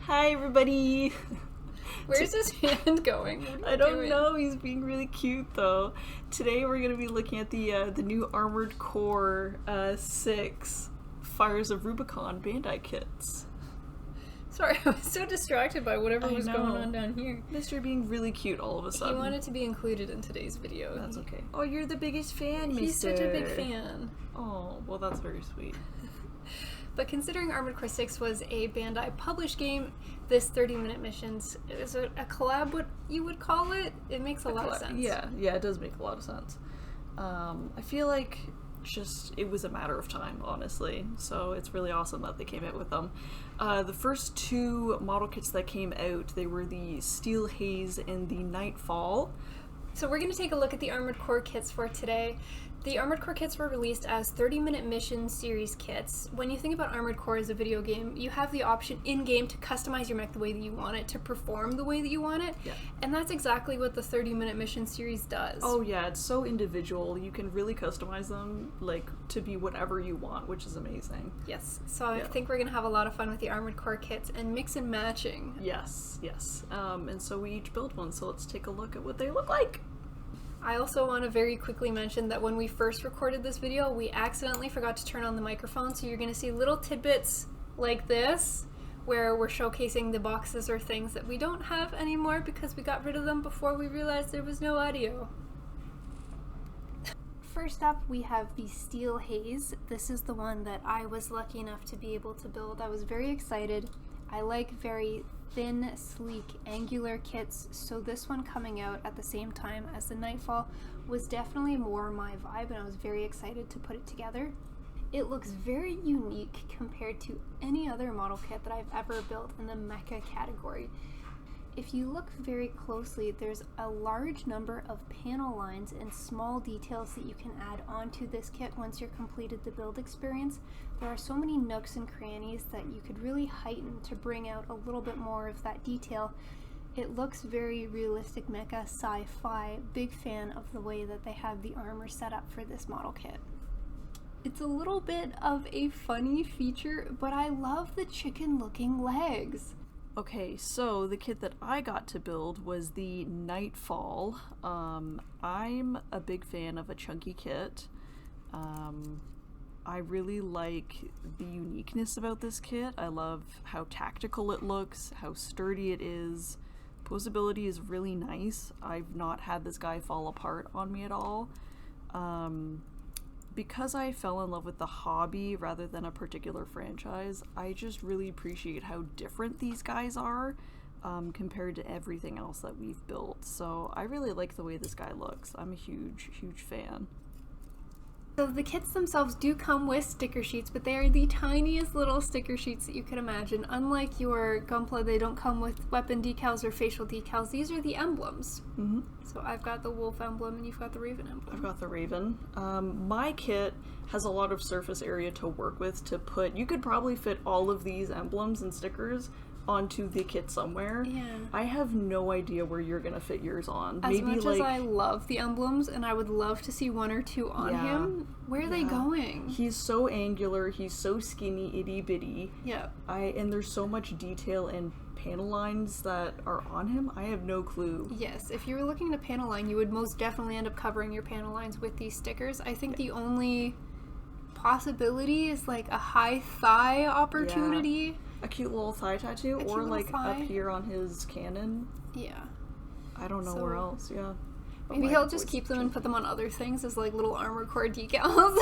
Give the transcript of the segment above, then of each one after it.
Hi everybody! Where's his hand going? I don't know, he's being really cute though. Today we're going to be looking at the new Armored Core 6 Fires of Rubicon Bandai kits. Sorry, I was so distracted by whatever was going on down here. Mr. being really cute all of a sudden. He wanted to be included in today's video. That's okay. Oh, you're the biggest fan, Mr. He's such a big fan. Oh, well that's very sweet. But considering Armored Core 6 was a Bandai published game, this 30-minute missions is a collab, what you would call it? It makes a lot of sense. Yeah, it does make a lot of sense. I feel like it was a matter of time, honestly, so it's really awesome that they came out with them. The first two model kits that came out, they were the Steel Haze and the Nightfall. So we're going to take a look at the Armored Core kits for today. The Armored Core kits were released as 30-minute mission series kits. When you think about Armored Core as a video game, you have the option in-game to customize your mech the way that you want it, to perform the way that you want it, and that's exactly what the 30-minute mission series does. Oh yeah, it's so individual. You can really customize them to be whatever you want, which is amazing. Yes, so I think we're going to have a lot of fun with the Armored Core kits and mix and matching. Yes. And so we each built one, so let's take a look at what they look like. I also want to very quickly mention that when we first recorded this video, we accidentally forgot to turn on the microphone, so you're going to see little tidbits like this, where we're showcasing the boxes or things that we don't have anymore because we got rid of them before we realized there was no audio. First up, we have the Steel Haze. This is the one that I was lucky enough to be able to build. I was very excited. I like very thin, sleek, angular kits, so this one coming out at the same time as the Nightfall was definitely more my vibe, and I was very excited to put it together. It looks very unique compared to any other model kit that I've ever built in the mecha category. If you look very closely, there's a large number of panel lines and small details that you can add onto this kit once you've completed the build experience. There are so many nooks and crannies that you could really heighten to bring out a little bit more of that detail. It looks very realistic mecha sci-fi. Big fan of the way that they have the armor set up for this model kit. It's a little bit of a funny feature, but I love the chicken looking legs. Okay, so the kit that I got to build was the Nightfall. I'm a big fan of a chunky kit. I really like the uniqueness about this kit. I love how tactical it looks, how sturdy it is. Posability is really nice. I've not had this guy fall apart on me at all. Because I fell in love with the hobby rather than a particular franchise, I just really appreciate how different these guys are compared to everything else that we've built. So I really like the way this guy looks. I'm a huge fan. So the kits themselves do come with sticker sheets, but they are the tiniest little sticker sheets that you could imagine. Unlike your Gunpla, they don't come with weapon decals or facial decals. These are the emblems. Mm-hmm. So I've got the wolf emblem and you've got the raven emblem. I've got the raven. My kit has a lot of surface area to work with to put. You could probably fit all of these emblems and stickers onto the kit somewhere. Yeah. I have no idea where you're gonna fit yours on. As much as I love the emblems and I would love to see one or two on him, where are they going? He's so angular, he's so skinny, itty bitty. Yeah. And there's so much detail and panel lines that are on him, I have no clue. Yes, if you were looking to panel line, you would most definitely end up covering your panel lines with these stickers. I think the only possibility is like a high thigh opportunity. Yeah. A cute little thigh tattoo, or like up here on his cannon. Yeah. I don't know where else, But maybe he'll just keep them and put them on other things as like little Armored Core decals.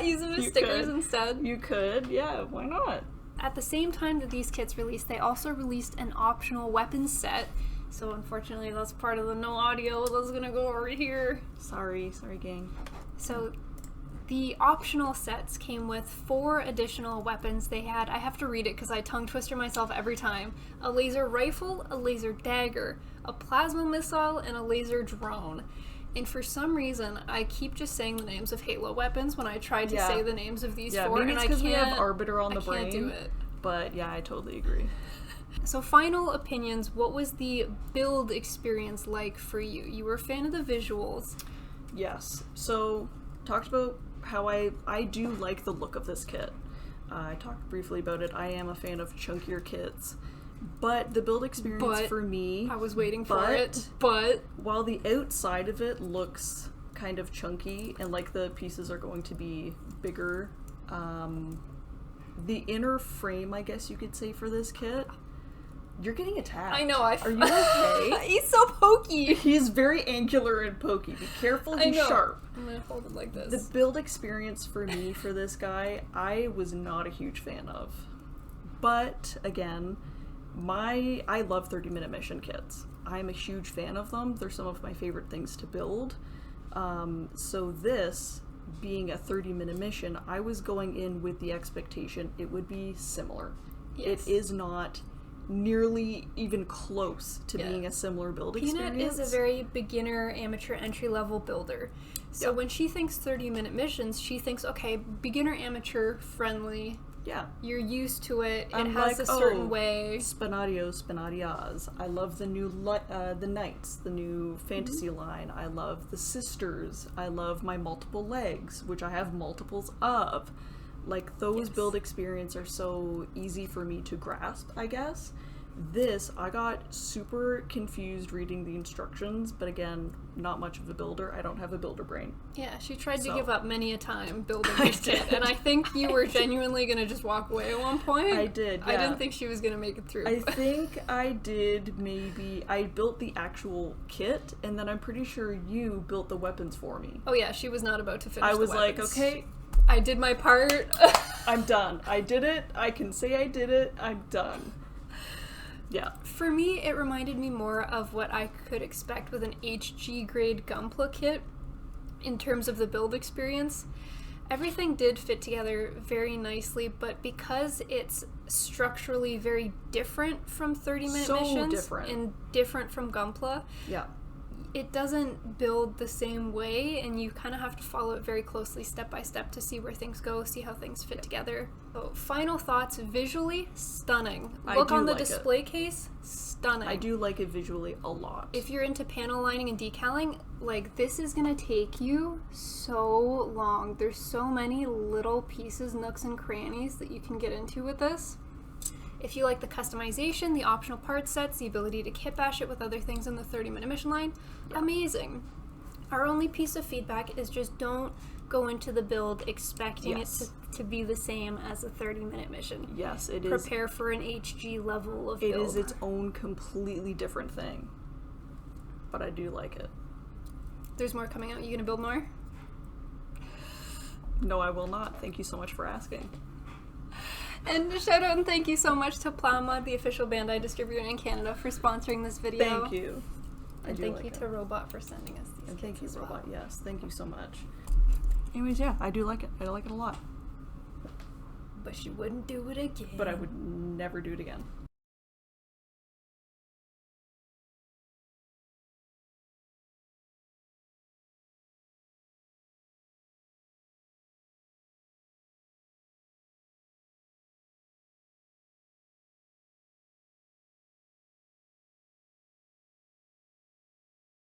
Use them as stickers instead. You could, yeah, why not? At the same time that these kits released, they also released an optional weapons set. So unfortunately that's part of the no audio. That's gonna go over here. Sorry gang. So the optional sets came with 4 additional weapons. They had, I have to read it because I tongue twister myself every time, a laser rifle, a laser dagger, a plasma missile, and a laser drone. And for some reason, I keep just saying the names of Halo weapons when I try to say the names of these 4, maybe and it's because we have Arbiter on the brain. I can't do it. But yeah, I totally agree. So final opinions, what was the build experience like for you? You were a fan of the visuals. Yes. So, talked about how I do like the look of this kit. I talked briefly about it. I am a fan of chunkier kits, But the build experience for me... I was waiting for it, but... While the outside of it looks kind of chunky, and like the pieces are going to be bigger, the inner frame, I guess you could say, for this kit... You're getting attacked. I know. Are you okay? He's so pokey. He's very angular and pokey. Be careful, he's sharp. I'm gonna hold it like this. The build experience for me for this guy, I was not a huge fan of. But, again, I love 30-minute mission kits. I'm a huge fan of them. They're some of my favorite things to build. So this, being a 30-minute mission, I was going in with the expectation it would be similar. Yes. It is not nearly even close to being a similar build experience. Peanut is a very beginner, amateur, entry-level builder. So when she thinks 30-minute missions, she thinks, okay, beginner, amateur, friendly. Yeah. You're used to it. It I'm has like, a certain way. Spinatios, Spinatias. I love the new the Knights, the new fantasy line. I love the Sisters. I love my multiple legs, which I have multiples of. Like, those build experience are so easy for me to grasp, I guess. This, I got super confused reading the instructions, but again, not much of a builder. I don't have a builder brain. Yeah, she tried to give up many a time building this kit, and I think you were genuinely going to just walk away at one point. I did, yeah. I didn't think she was going to make it through. I think I did maybe... I built the actual kit, and then I'm pretty sure you built the weapons for me. Oh yeah, she was not about to finish I was the like, weapons. okay... I did my part. I'm done. I did it. I can say I did it. I'm done. Yeah. For me, it reminded me more of what I could expect with an HG grade Gunpla kit in terms of the build experience. Everything did fit together very nicely, but because it's structurally very different from 30-minute missions and different from Gunpla, it doesn't build the same way, and you kind of have to follow it very closely step by step to see where things go, see how things fit together. So, final thoughts: visually stunning. Look on the display case, stunning. I do like it visually a lot. If you're into panel lining and decaling, like, this is gonna take you so long. There's so many little pieces, nooks and crannies that you can get into with this. If you like the customization, the optional parts sets, the ability to kit bash it with other things in the 30-minute mission line, amazing. Our only piece of feedback is just don't go into the build expecting it to be the same as a 30-minute mission. Yes, it is. Prepare for an HG level of build. It is its own completely different thing. But I do like it. There's more coming out. You gonna build more? No, I will not. Thank you so much for asking. And shout out and thank you so much to plamo, the official Bandai distributor in Canada, for sponsoring this video. Thank you. And thank you to Robot for sending us these. And thank you, Robot. Yes, thank you so much. Anyways, yeah, I do like it. I like it a lot. But she wouldn't do it again. But I would never do it again.